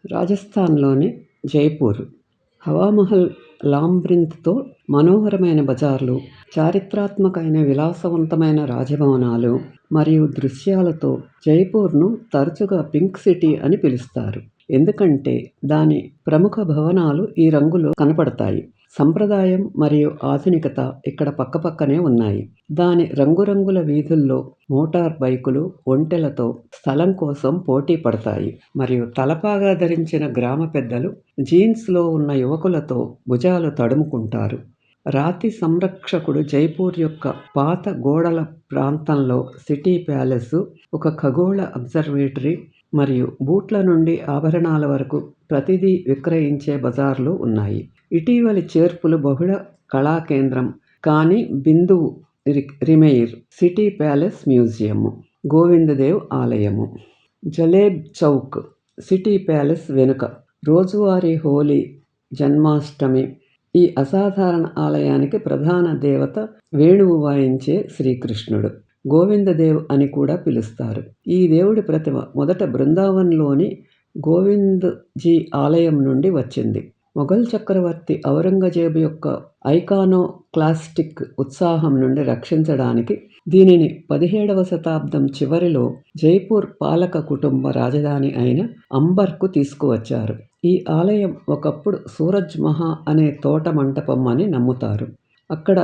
రాజస్థాన్లోని జైపూర్ హవామహల్ లాంబ్రింత్తో మనోహరమైన బజార్లు, చారిత్రాత్మకమైన విలాసవంతమైన రాజభవనాలు మరియు దృశ్యాలతో జైపూర్ను తరచుగా పింక్ సిటీ అని పిలుస్తారు. ఎందుకంటే దాని ప్రముఖ భవనాలు ఈ రంగులో కనపడతాయి. సంప్రదాయం మరియు ఆధునికత ఇక్కడ పక్కపక్కనే ఉన్నాయి. దాని రంగురంగుల వీధుల్లో మోటార్ బైకులు ఒంటెలతో స్థలం కోసం పోటీ పడతాయి మరియు తలపాగా ధరించిన గ్రామ పెద్దలు జీన్స్లో ఉన్న యువకులతో భుజాలు తడుముకుంటారు. రాతి సంరక్షకుడు జైపూర్ యొక్క పాత గోడల ప్రాంతంలో సిటీ ప్యాలెస్, ఒక ఖగోళ అబ్జర్వేటరీ మరియు బూట్ల నుండి ఆభరణాల వరకు ప్రతిదీ విక్రయించే బజార్లు ఉన్నాయి. ఇటీవలి చేర్పులు బహుళ కళా కేంద్రం కానీ బిందువు రిమెయిర్, సిటీ ప్యాలెస్ మ్యూజియము, గోవిందదేవ్ ఆలయము. జలేబ్ చౌక్, సిటీ ప్యాలెస్ వెనుక రోజువారీ హోలీ, జన్మాష్టమి. ఈ అసాధారణ ఆలయానికి ప్రధాన దేవత వేణువు వాయించే శ్రీకృష్ణుడు, గోవిందదేవ్ అని కూడా పిలుస్తారు. ఈ దేవుడి ప్రతిమ మొదట బృందావన్లోని గోవింద్ జీ ఆలయం నుండి వచ్చింది. మొఘల్ చక్రవర్తి ఔరంగజేబు యొక్క ఐకానోక్లాస్టిక్ ఉత్సాహం నుండి రక్షించడానికి దీనిని 17వ శతాబ్దం చివరిలో జైపూర్ పాలక కుటుంబ రాజధాని అయిన అంబర్కు తీసుకువచ్చారు. ఈ ఆలయం ఒకప్పుడు సూరజ్ మహా అనే తోట మంటపం అని నమ్ముతారు. అక్కడ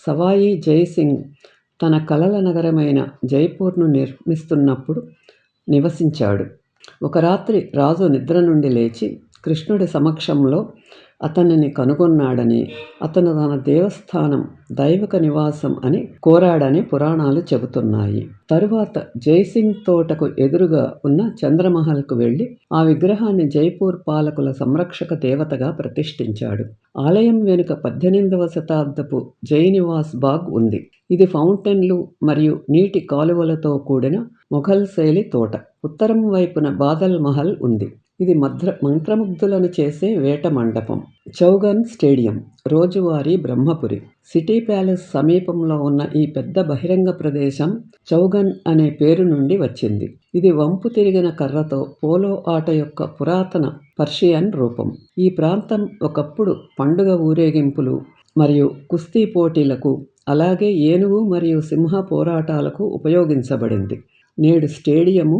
సవాయి జైసింగ్ తన కలల నగరమైన జైపూర్ను నిర్మిస్తున్నప్పుడు నివసించాడు. ఒక రాత్రి రాజు నిద్ర నుండి లేచి కృష్ణుడి సమక్షంలో అతనిని కనుగొన్నాడని, అతను తన దేవస్థానం దైవిక నివాసం అని కోరాడని పురాణాలు చెబుతున్నాయి. తరువాత జైసింగ్ తోటకు ఎదురుగా ఉన్న చంద్రమహల్కు వెళ్ళి ఆ విగ్రహాన్ని జైపూర్ పాలకుల సంరక్షక దేవతగా ప్రతిష్ఠించాడు. ఆలయం వెనుక 18వ శతాబ్దపు జైనివాస్ బాగ్ ఉంది. ఇది ఫౌంటైన్లు మరియు నీటి కాలువలతో కూడిన మొఘల్ శైలి తోట. ఉత్తరం వైపున బాదల్ మహల్ ఉంది. ఇది మంత్రముగ్ధులను చేసే వేట మండపం. చౌగన్ స్టేడియం, రోజువారీ బ్రహ్మపురి. సిటీ ప్యాలెస్ సమీపంలో ఉన్న ఈ పెద్ద బహిరంగ ప్రదేశం చౌగన్ అనే పేరు నుండి వచ్చింది. ఇది వంపు తిరిగిన కర్రతో పోలో ఆట యొక్క పురాతన పర్షియన్ రూపం. ఈ ప్రాంతం ఒకప్పుడు పండుగ ఊరేగింపులు మరియు కుస్తీ పోటీలకు, అలాగే ఏనుగు మరియు సింహ పోరాటాలకు ఉపయోగించబడింది. నేడు స్టేడియము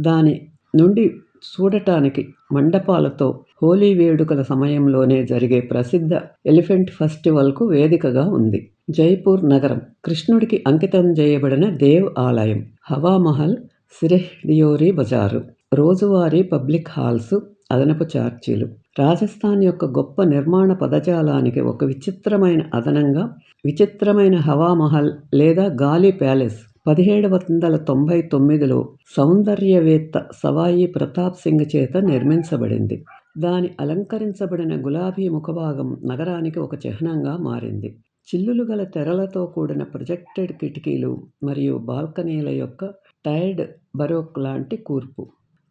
దాని నుండి చూడటానికి మండపాలతో హోలీ వేడుకల సమయంలోనే జరిగే ప్రసిద్ధ ఎలిఫెంట్ ఫెస్టివల్కు వేదికగా ఉంది. జైపూర్ నగరం కృష్ణుడికి అంకితం చేయబడిన దేవ్ ఆలయం, హవామహల్, సిరెహ్ డియోరీ బజారు, రోజువారీ పబ్లిక్ హాల్స్, అదనపు చార్చీలు. రాజస్థాన్ యొక్క గొప్ప నిర్మాణ పదజాలానికి ఒక విచిత్రమైన అదనంగా విచిత్రమైన హవామహల్ లేదా గాలి ప్యాలెస్ 1799లో సౌందర్యవేత్త సవాయి ప్రతాప్ సింగ్ చేత నిర్మించబడింది. దాని అలంకరించబడిన గులాబీ ముఖభాగం నగరానికి ఒక చిహ్నంగా మారింది. చిల్లులు గల తెరలతో కూడిన ప్రొజెక్టెడ్ కిటికీలు మరియు బాల్కనీల యొక్క టైర్డ్ బరోక్ లాంటి కూర్పు.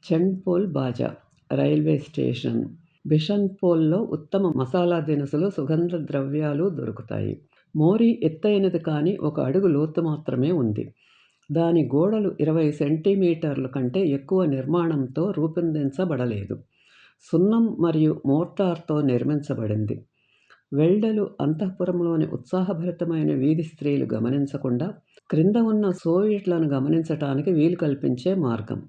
చండ్పోల్ బాజా రైల్వే స్టేషన్, బిషన్పోల్లో ఉత్తమ మసాలా దినుసులు, సుగంధ ద్రవ్యాలు దొరుకుతాయి. మోరీ ఎత్తైనది కానీ 1 అడుగు లోతు మాత్రమే ఉంది. దాని గోడలు 20 సెంటీమీటర్ల కంటే ఎక్కువ నిర్మాణంతో రూపొందించబడలేదు. సున్నం మరియు మోర్టార్తో నిర్మించబడింది. వెల్డలు అంతఃపురంలోని ఉత్సాహభరితమైన వీధి స్త్రీలు గమనించకుండా క్రింద ఉన్న సోవియట్లను గమనించటానికి వీలు కల్పించే మార్గం.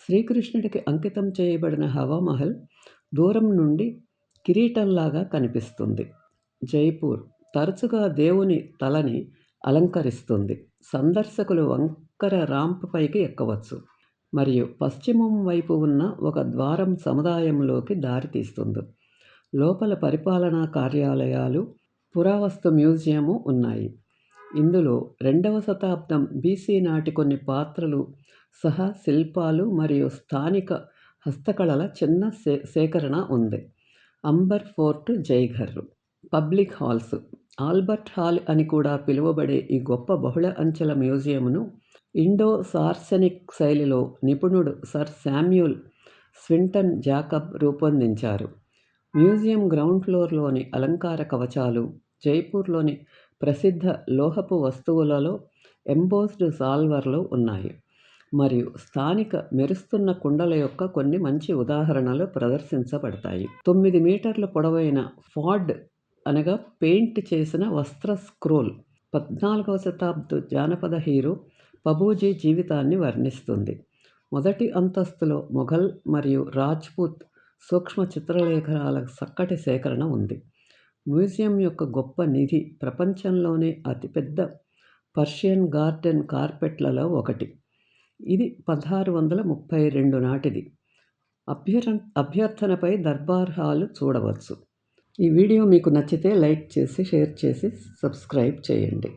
శ్రీకృష్ణుడికి అంకితం చేయబడిన హవామహల్ దూరం నుండి కిరీటంలాగా కనిపిస్తుంది. జైపూర్ తరచుగా దేవుని తలని అలంకరిస్తుంది. సందర్శకులు వంకర రాంప్ పైకి ఎక్కవచ్చు మరియు పశ్చిమం వైపు ఉన్న ఒక ద్వారం సముదాయంలోకి దారితీస్తుంది. లోపల పరిపాలనా కార్యాలయాలు, పురావస్తు మ్యూజియము ఉన్నాయి. ఇందులో 2వ శతాబ్దం బీసీ నాటి కొన్ని పాత్రలు సహా శిల్పాలు మరియు స్థానిక హస్తకళల చిన్న సేకరణ ఉంది. Amber fort, Jaigarh. Public halls, Albert hall అని కూడా పిలువబడే ఈ గొప్ప బహుళ అంచెల మ్యూజియంను ఇండో సార్సెనిక్ శైలిలో నిపుణుడు సర్ శామ్యూల్ స్వింటన్ జాకబ్ రూపొందించారు. మ్యూజియం గ్రౌండ్ ఫ్లోర్లోని అలంకార కవచాలు జైపూర్లోని ప్రసిద్ధ లోహపు వస్తువులలో ఎంబోస్డ్ సాల్వర్లు ఉన్నాయి. మరియు స్థానిక మెరుస్తున్న కుండల యొక్క కొన్ని మంచి ఉదాహరణలు ప్రదర్శించబడతాయి. 9 మీటర్ల పొడవైన ఫాడ్ అనగా పెయింట్ చేసిన వస్త్ర స్క్రోల్ 14వ శతాబ్ద జానపద హీరో పబూజీ జీవితాన్ని వర్ణిస్తుంది. మొదటి అంతస్తులో మొఘల్ మరియు రాజ్పూత్ సూక్ష్మ చిత్రలేఖనాల చక్కటి సేకరణ ఉంది. మ్యూజియం యొక్క గొప్ప నిధి ప్రపంచంలోనే అతిపెద్ద పర్షియన్ గార్డెన్ కార్పెట్లలో ఒకటి. ఇది 1632 నాటిది. అభ్యర్థనపై దర్బార్ హాల్ చూడవచ్చు. ఈ వీడియో మీకు నచ్చితే లైక్ చేసి, షేర్ చేసి, సబ్స్క్రైబ్ చేయండి.